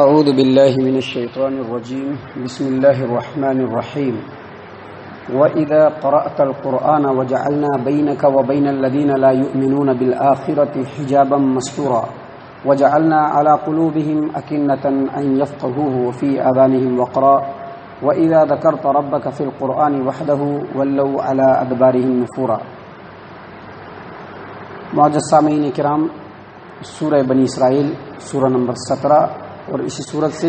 اعوذ باللہ من الشیطان الرجیم بسم اللہ الرحمن الرحیم وَإِذَا قَرَأْتَ الْقُرْآنَ وَجَعَلْنَا بَيْنَكَ وَبَيْنَ الَّذِينَ لَا يُؤْمِنُونَ بِالْآخِرَةِ حِجَابًا مَسْتُورًا وَجَعَلْنَا عَلَى قُلُوبِهِمْ أَكِنَّةً أَن يَفْقَهُوهُ وَفِي آذَانِهِمْ وَقْرًا وَإِذَا ذَكَرْتَ رَبَّكَ فِي الْقُرْآنِ وَحْدَهُ وَلَّوْا عَلَى أَدْبَارِهِمْ نُفُورًا۔ معزز سامعین کرام، سورہ بنی اسرائیل سورہ نمبر 17 اور اسی صورت سے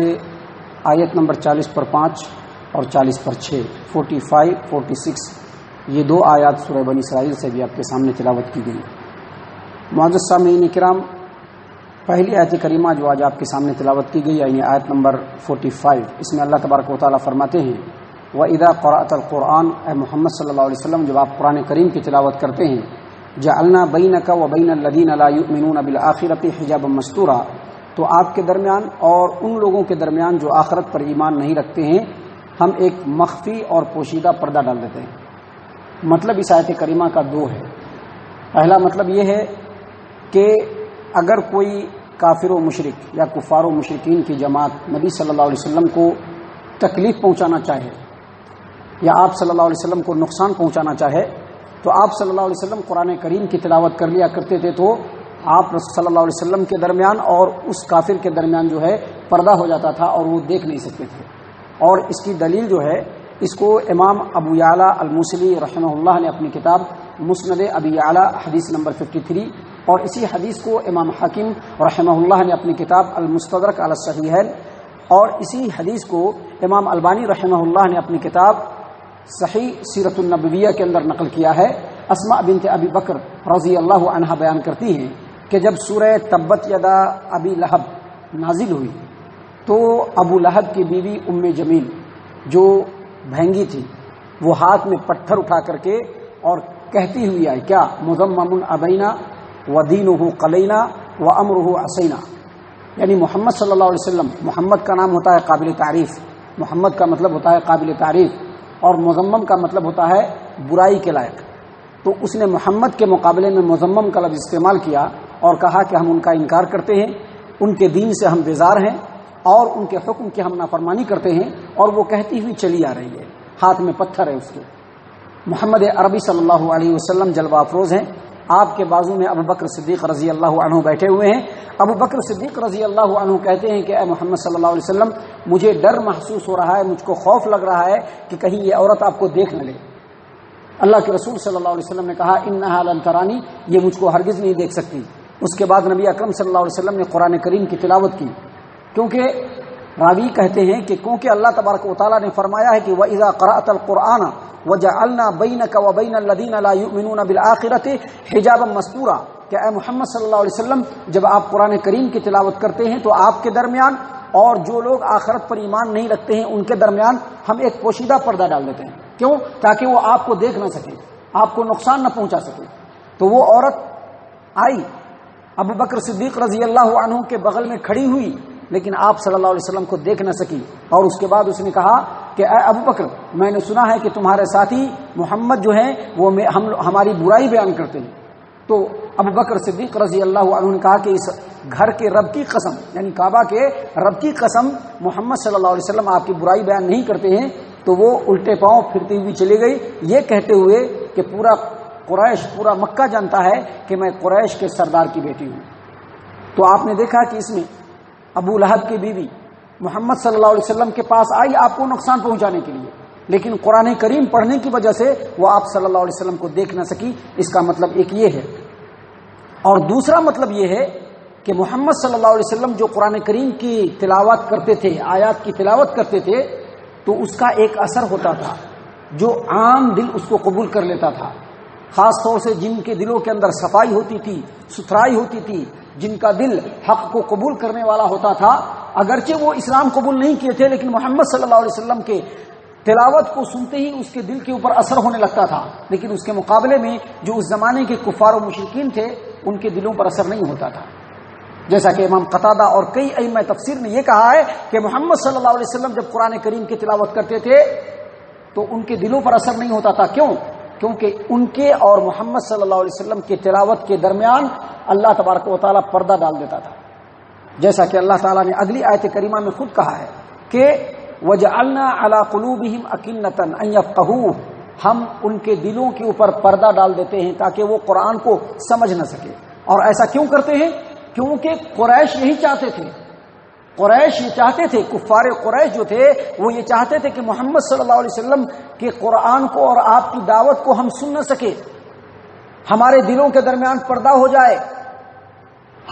آیت نمبر 40 پر 5 اور 40 پر 6 45 46 یہ دو آیات سورہ بنی اسرائیل سے بھی آپ کے سامنے تلاوت کی گئی۔ معزز سامعین کرام، پہلی آیت کریمہ جو آج آپ کے سامنے تلاوت کی گئی یعنی آیت نمبر 45، اس میں اللہ تبارک و تعالیٰ فرماتے ہیں وَإِذَا قَرَأْتَ الْقُرْآنَ، اے محمد صلی اللہ علیہ وسلم جب آپ قرآن کریم کی تلاوت کرتے ہیں، جعلنا بینک و بین الذین لا یؤمنون بالآخرۃ حجابا مستورا، تو آپ کے درمیان اور ان لوگوں کے درمیان جو آخرت پر ایمان نہیں رکھتے ہیں ہم ایک مخفی اور پوشیدہ پردہ ڈال دیتے ہیں۔ مطلب اس آیت کریمہ کا دو ہے۔ پہلا مطلب یہ ہے کہ اگر کوئی کافر و مشرک یا کفار و مشرکین کی جماعت نبی صلی اللہ علیہ وسلم کو تکلیف پہنچانا چاہے یا آپ صلی اللہ علیہ وسلم کو نقصان پہنچانا چاہے تو آپ صلی اللہ علیہ وسلم قرآن کریم کی تلاوت کر لیا کرتے تھے، تو آپ صلی اللہ علیہ وسلم کے درمیان اور اس کافر کے درمیان جو ہے پردہ ہو جاتا تھا اور وہ دیکھ نہیں سکتے تھے۔ اور اس کی دلیل جو ہے اس کو امام ابو یعلا الموصلی رحمہ اللہ نے اپنی کتاب مسند ابی یعلا حدیث نمبر 53، اور اسی حدیث کو امام حاکم رحمہ اللہ نے اپنی کتاب المستدرک علی الصحیحین، اور اسی حدیث کو امام البانی رحمہ اللہ نے اپنی کتاب صحیح سیرت النبویہ کے اندر نقل کیا ہے۔ اسماء بنت ابی بکر رضی اللہ عنہا بیان کرتی ہیں کہ جب سورہ تبت یدا ابی لہب نازل ہوئی تو ابو لہب کی بیوی ام جمیل جو بھینگی تھی وہ ہاتھ میں پتھر اٹھا کر کے اور کہتی ہوئی آئی کیا مذمم ابینا ودینہ قلینا وامرہ عصینا، یعنی محمد صلی اللہ علیہ وسلم، محمد کا نام ہوتا ہے قابل تعریف، محمد کا مطلب ہوتا ہے قابل تعریف، اور مذمم کا مطلب ہوتا ہے برائی کے لائق۔ تو اس نے محمد کے مقابلے میں مذمم کا لفظ استعمال کیا اور کہا کہ ہم ان کا انکار کرتے ہیں، ان کے دین سے ہم بیزار ہیں اور ان کے حکم کی ہم نافرمانی کرتے ہیں، اور وہ کہتی ہوئی چلی آ رہی ہے، ہاتھ میں پتھر ہے اس کے۔ محمد عربی صلی اللہ علیہ وسلم جلوہ افروز ہیں، آپ کے بازو میں ابو بکر صدیق رضی اللہ عنہ بیٹھے ہوئے ہیں۔ ابو بکر صدیق رضی اللہ عنہ کہتے ہیں کہ اے محمد صلی اللہ علیہ وسلم، مجھے ڈر محسوس ہو رہا ہے، مجھ کو خوف لگ رہا ہے کہ کہیں یہ عورت آپ کو دیکھ نہ لے۔ اللہ کے رسول صلی اللہ علیہ وسلم نے کہا انہا لن ترانی، یہ مجھ کو ہرگز نہیں دیکھ سکتی۔ اس کے بعد نبی اکرم صلی اللہ علیہ وسلم نے قرآن کریم کی تلاوت کی، کیونکہ راوی کہتے ہیں کہ کیونکہ اللہ تبارک و تعالیٰ نے فرمایا ہے کہ وَإِذَا قَرَأْتَ الْقُرْآنَ وَجَعَلْنَا بَيْنَكَ وَبَيْنَ الَّذِينَ لَا يُؤْمِنُونَ بِالْآخِرَةِ حِجَابًا مَسْتُورًا، کہ اے محمد صلی اللہ علیہ وسلم جب آپ قرآن کریم کی تلاوت کرتے ہیں تو آپ کے درمیان اور جو لوگ آخرت پر ایمان نہیں رکھتے ہیں ان کے درمیان ہم ایک پوشیدہ پردہ ڈال دیتے ہیں۔ کیوں؟ تاکہ وہ آپ کو دیکھ نہ سکے، آپ کو نقصان نہ پہنچا سکے۔ تو وہ عورت آئی، ابو بکر صدیق رضی اللہ عنہ کے بغل میں کھڑی ہوئی، لیکن آپ صلی اللہ علیہ وسلم کو دیکھ نہ سکی، اور اس کے بعد اس نے کہا کہ اے ابو بکر، میں نے سنا ہے کہ تمہارے ساتھی محمد جو ہیں وہ ہماری برائی بیان کرتے ہیں۔ تو ابو بکر صدیق رضی اللہ عنہ نے کہا کہ اس گھر کے رب کی قسم، یعنی کعبہ کے رب کی قسم، محمد صلی اللہ علیہ وسلم آپ کی برائی بیان نہیں کرتے ہیں۔ تو وہ الٹے پاؤں پھرتی ہوئی چلی گئی، یہ کہتے ہوئے کہ پورا قریش، پورا مکہ جانتا ہے کہ میں قریش کے سردار کی بیٹی ہوں۔ تو آپ نے دیکھا کہ اس میں ابو لہب کی بیوی محمد صلی اللہ علیہ وسلم کے پاس آئی آپ کو نقصان پہنچانے کے لیے، لیکن قرآن کریم پڑھنے کی وجہ سے وہ آپ صلی اللہ علیہ وسلم کو دیکھ نہ سکی۔ اس کا مطلب ایک یہ ہے، اور دوسرا مطلب یہ ہے کہ محمد صلی اللہ علیہ وسلم جو قرآن کریم کی تلاوت کرتے تھے، آیات کی تلاوت کرتے تھے، تو اس کا ایک اثر ہوتا تھا جو عام دل اس کو قبول کر لیتا تھا، خاص طور سے جن کے دلوں کے اندر صفائی ہوتی تھی، ستھرائی ہوتی تھی، جن کا دل حق کو قبول کرنے والا ہوتا تھا، اگرچہ وہ اسلام قبول نہیں کیے تھے لیکن محمد صلی اللہ علیہ وسلم کے تلاوت کو سنتے ہی اس کے دل کے اوپر اثر ہونے لگتا تھا، لیکن اس کے مقابلے میں جو اس زمانے کے کفار و مشرکین تھے ان کے دلوں پر اثر نہیں ہوتا تھا۔ جیسا کہ امام قتادہ اور کئی ائمہ تفسیر نے یہ کہا ہے کہ محمد صلی اللہ علیہ وسلم جب قرآن کریم کی تلاوت کرتے تھے تو ان کے دلوں پر اثر نہیں ہوتا تھا۔ کیوں؟ کیونکہ ان کے اور محمد صلی اللہ علیہ وسلم کی تلاوت کے درمیان اللہ تبارک و تعالیٰ پردہ ڈال دیتا تھا۔ جیسا کہ اللہ تعالیٰ نے اگلی آیت کریمہ میں خود کہا ہے کہ وَجَعَلْنَا عَلَىٰ قُلُوبِهِمْ أَكِنَّةً أَن يَفْقَهُوهُ، ہم ان کے دلوں کے اوپر پردہ ڈال دیتے ہیں تاکہ وہ قرآن کو سمجھ نہ سکے. اور ایسا کیوں کرتے ہیں؟ کیونکہ قریش یہی چاہتے تھے. قریش یہ چاہتے تھے، کفار قریش جو تھے وہ یہ چاہتے تھے کہ محمد صلی اللہ علیہ وسلم کے قرآن کو اور آپ کی دعوت کو ہم سن نہ سکے، ہمارے دلوں کے درمیان پردہ ہو جائے،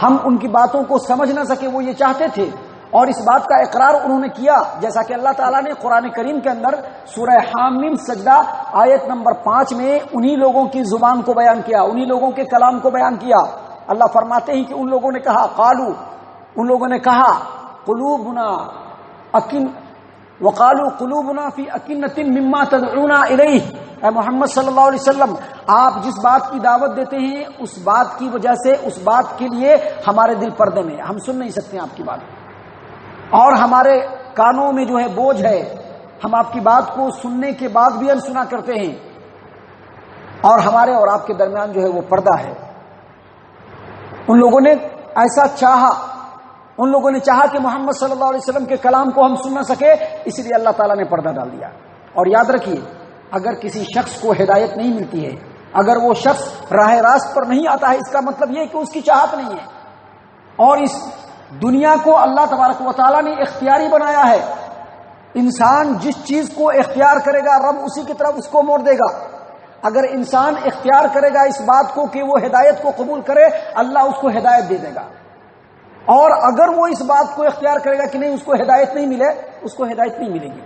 ہم ان کی باتوں کو سمجھ نہ سکے. وہ یہ چاہتے تھے اور اس بات کا اقرار انہوں نے کیا، جیسا کہ اللہ تعالیٰ نے قرآن کریم کے اندر سورہ حامیم سجدہ آیت نمبر 5 میں انہی لوگوں کی زبان کو بیان کیا، انہی لوگوں کے کلام کو بیان کیا. اللہ فرماتے ہیں کہ ان لوگوں نے کہا، قالو، ان لوگوں نے کہا، قلوبنا اکن وقالو قلوبنا فی اکنۃ مما تدعونا الیہ. اے محمد صلی اللہ علیہ وسلم، آپ جس بات کی دعوت دیتے ہیں اس بات کی وجہ سے، اس بات کے لیے ہمارے دل پردے میں، ہم سن نہیں سکتے آپ کی بات، اور ہمارے کانوں میں جو ہے بوجھ ہے، ہم آپ کی بات کو سننے کے بعد بھی انسنا کرتے ہیں، اور ہمارے اور آپ کے درمیان جو ہے وہ پردہ ہے. ان لوگوں نے ایسا چاہا، ان لوگوں نے چاہا کہ محمد صلی اللہ علیہ وسلم کے کلام کو ہم سن نہ سکے، اس لیے اللہ تعالیٰ نے پردہ ڈال دیا. اور یاد رکھیے، اگر کسی شخص کو ہدایت نہیں ملتی ہے، اگر وہ شخص راہ راست پر نہیں آتا ہے، اس کا مطلب یہ کہ اس کی چاہت نہیں ہے. اور اس دنیا کو اللہ تبارک و تعالیٰ نے اختیاری بنایا ہے. انسان جس چیز کو اختیار کرے گا رب اسی کی طرف اس کو موڑ دے گا. اگر انسان اختیار کرے گا اس بات کو کہ وہ ہدایت کو قبول کرے، اللہ اس کو ہدایت دے دے گا. اور اگر وہ اس بات کو اختیار کرے گا کہ نہیں، اس کو ہدایت نہیں ملے، اس کو ہدایت نہیں ملے گی.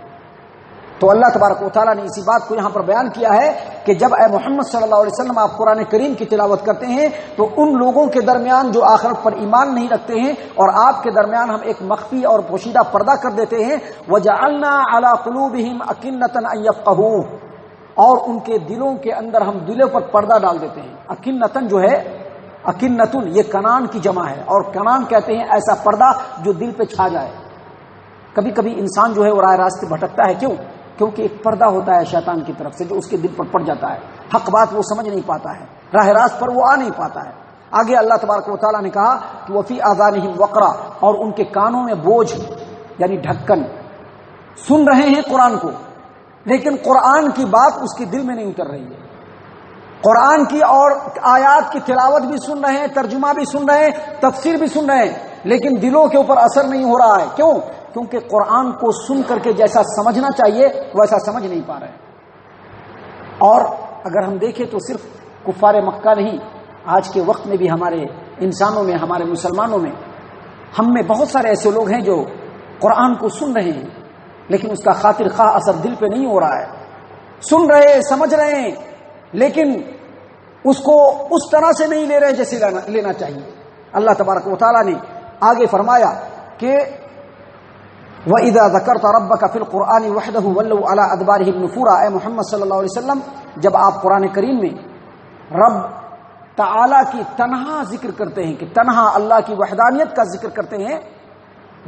تو اللہ تبارک و تعالیٰ نے اسی بات کو یہاں پر بیان کیا ہے کہ جب اے محمد صلی اللہ علیہ وسلم آپ قرآن کریم کی تلاوت کرتے ہیں تو ان لوگوں کے درمیان جو آخرت پر ایمان نہیں رکھتے ہیں اور آپ کے درمیان ہم ایک مخفی اور پوشیدہ پردہ کر دیتے ہیں. وَجَعَلْنَا عَلَىٰ قُلُوبِهِمْ أَكِنَّةً أَن يَفْقَهُوهُ، اور ان کے دلوں کے اندر ہم دلوں پر پردہ ڈال دیتے ہیں. اکنتن جو ہے، اکنتن یہ کنان کی جمع ہے، اور کنان کہتے ہیں ایسا پردہ جو دل پہ چھا جائے. کبھی کبھی انسان جو ہے وہ راہ راستے بھٹکتا ہے، کیوں؟ کیونکہ ایک پردہ ہوتا ہے شیطان کی طرف سے جو اس کے دل پر پڑ جاتا ہے، حق بات وہ سمجھ نہیں پاتا ہے، راہ راست پر وہ آ نہیں پاتا ہے. آگے اللہ تبارک و تعالیٰ نے کہا کہ وفی آذانہم وقرا، اور ان کے کانوں میں بوجھ یعنی ڈھکن، سن رہے ہیں قرآن کو لیکن قرآن کی بات اس کے دل میں نہیں اتر رہی ہے. قرآن کی اور آیات کی تلاوت بھی سن رہے ہیں، ترجمہ بھی سن رہے ہیں، تفسیر بھی سن رہے ہیں، لیکن دلوں کے اوپر اثر نہیں ہو رہا ہے. کیوں؟ کیونکہ قرآن کو سن کر کے جیسا سمجھنا چاہیے ویسا سمجھ نہیں پا رہے. اور اگر ہم دیکھیں تو صرف کفار مکہ نہیں، آج کے وقت میں بھی ہمارے انسانوں میں، ہمارے مسلمانوں میں، ہم میں بہت سارے ایسے لوگ ہیں جو قرآن کو سن رہے ہیں لیکن اس کا خاطر خواہ اثر دل پہ نہیں ہو رہا ہے. سن رہے ہیں، سمجھ رہے ہیں، لیکن اس کو اس طرح سے نہیں لے رہے جیسے لینا چاہیے. اللہ تبارک و تعالیٰ نے آگے فرمایا کہ وَإِذَا ذَكَرْتَ رَبَّكَ فِي الْقُرْآنِ وَحْدَهُ وَلَّوْا عَلَىٰ أَدْبَارِهِمْ نُفُورًا. اے محمد صلی اللہ علیہ وسلم، جب آپ قرآن کریم میں رب تعالیٰ کی تنہا ذکر کرتے ہیں، کہ تنہا اللہ کی وحدانیت کا ذکر کرتے ہیں،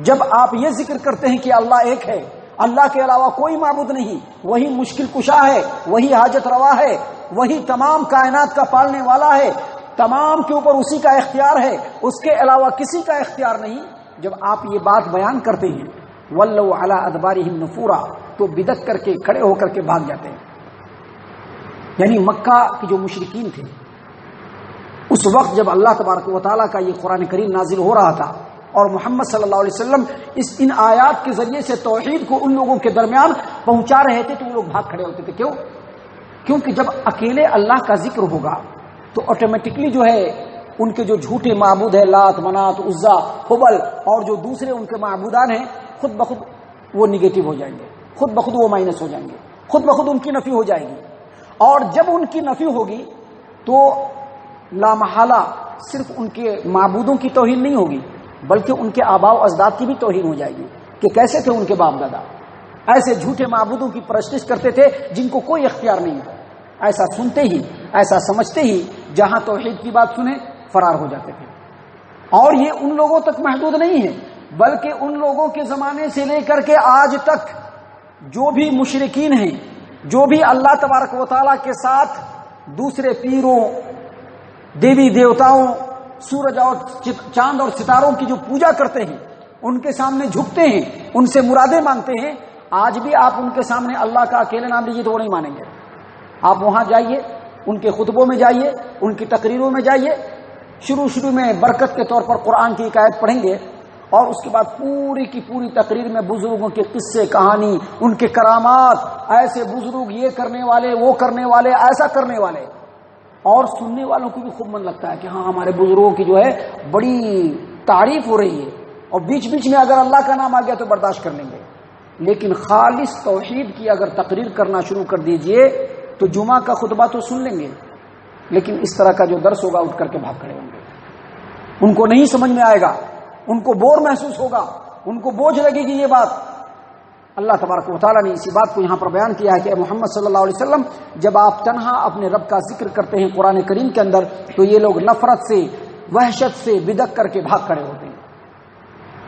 جب آپ یہ ذکر کرتے ہیں کہ اللہ ایک ہے، اللہ کے علاوہ کوئی معبود نہیں، وہی مشکل کشا ہے، وہی حاجت روا ہے، وہی تمام کائنات کا پالنے والا ہے، تمام کے اوپر اسی کا اختیار ہے، اس کے علاوہ کسی کا اختیار نہیں، جب آپ یہ بات بیان کرتے ہیں وَلَّوْا عَلَىٰ أَدْبَارِهِمْ نُفُورًا، تو بدعت کر کے کھڑے ہو کر کے بھاگ جاتے ہیں. یعنی مکہ کے جو مشرکین تھے اس وقت جب اللہ تبارک و تعالیٰ کا یہ قرآن کریم نازل ہو رہا تھا اور محمد صلی اللہ علیہ وسلم ان آیات کے ذریعے سے توحید کو ان لوگوں کے درمیان پہنچا رہے تھے، تو وہ لوگ بھاگ کھڑے ہوتے تھے. کیوں؟ کیونکہ جب اکیلے اللہ کا ذکر ہوگا تو آٹومیٹکلی جو ہے ان کے جو جھوٹے معبود ہیں، لات، منات، عزا، حبل اور جو دوسرے ان کے معبودان ہیں، خود بخود وہ نگیٹو ہو جائیں گے، خود بخود وہ مائنس ہو جائیں گے، خود بخود ان کی نفی ہو جائے گی. اور جب ان کی نفی ہوگی تو لامحالہ صرف ان کے معبودوں کی توہین نہیں ہوگی بلکہ ان کے آباء و اجداد کی بھی توہین ہو جائے گی کہ کیسے تھے ان کے باپ دادا، ایسے جھوٹے معبودوں کی پرستش کرتے تھے جن کو کوئی اختیار نہیں تھا. ایسا سنتے ہی، ایسا سمجھتے ہی جہاں توحید کی بات سنیں فرار ہو جاتے تھے. اور یہ ان لوگوں تک محدود نہیں ہے بلکہ ان لوگوں کے زمانے سے لے کر کے آج تک جو بھی مشرکین ہیں، جو بھی اللہ تبارک و تعالیٰ کے ساتھ دوسرے پیروں، دیوی دیوتاؤں سورج اور چاند اور ستاروں کی جو پوجا کرتے ہیں، ان کے سامنے جھکتے ہیں، ان سے مرادیں مانگتے ہیں، آج بھی آپ ان کے سامنے اللہ کا اکیلے نام لیجیے تو وہ نہیں مانیں گے۔ آپ وہاں جائیے، ان کے خطبوں میں جائیے، ان کی تقریروں میں جائیے، شروع میں برکت کے طور پر قرآن کی ایک آیت پڑھیں گے، اور اس کے بعد پوری کی پوری تقریر میں بزرگوں کے قصے کہانی، ان کے کرامات، ایسے بزرگ یہ کرنے والے، وہ کرنے والے، ایسا کرنے والے، اور سننے والوں کو بھی خوب من لگتا ہے کہ ہاں ہمارے بزرگوں کی جو ہے بڑی تعریف ہو رہی ہے، اور بیچ میں اگر اللہ کا نام آ گیا تو برداشت کر لیں گے۔ لیکن خالص توحید کی اگر تقریر کرنا شروع کر دیجئے تو جمعہ کا خطبہ تو سن لیں گے، لیکن اس طرح کا جو درس ہوگا اٹھ کر کے بھاگ کھڑے ہوں گے، ان کو نہیں سمجھ میں آئے گا، ان کو بور محسوس ہوگا، ان کو بوجھ لگے گی یہ بات۔ اللہ تبارک و تعالیٰ نے اسی بات کو یہاں پر بیان کیا ہے کہ اے محمد صلی اللہ علیہ وسلم، جب آپ تنہا اپنے رب کا ذکر کرتے ہیں قرآن کریم کے اندر تو یہ لوگ نفرت سے، وحشت سے بدک کر کے بھاگ کھڑے ہوتے ہیں۔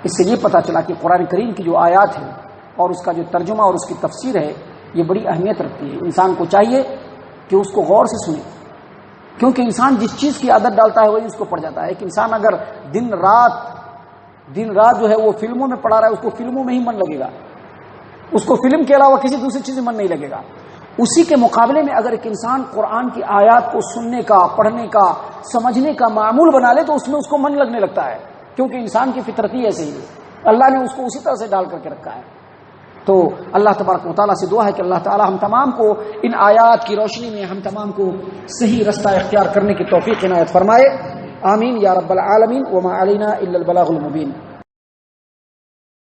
اس سے یہ پتہ چلا کہ قرآن کریم کی جو آیات ہے اور اس کا جو ترجمہ اور اس کی تفسیر ہے یہ بڑی اہمیت رکھتی ہے۔ انسان کو چاہیے کہ اس کو غور سے سنے، کیونکہ انسان جس چیز کی عادت ڈالتا ہے وہی اس کو پڑ جاتا ہے۔ ایک انسان اگر دن رات جو ہے وہ فلموں میں پڑا رہا ہے، اس کو فلموں میں ہی من لگے گا، اس کو فلم کے علاوہ کسی دوسری چیز میں من نہیں لگے گا۔ اسی کے مقابلے میں اگر ایک انسان قرآن کی آیات کو سننے کا، پڑھنے کا، سمجھنے کا معمول بنا لے تو اس میں اس کو من لگنے لگتا ہے، کیونکہ انسان کی فطرت ہی ایسے ہی ہے، اللہ نے اس کو اسی طرح سے ڈال کر کے رکھا ہے۔ تو اللہ تبارک و تعالیٰ سے دعا ہے کہ اللہ تعالیٰ ہم تمام کو ان آیات کی روشنی میں ہم تمام کو صحیح رستہ اختیار کرنے کی توفیق عنایت فرمائے، آمین یا رب العالمین۔ وما علینا الا البلاغ المبین۔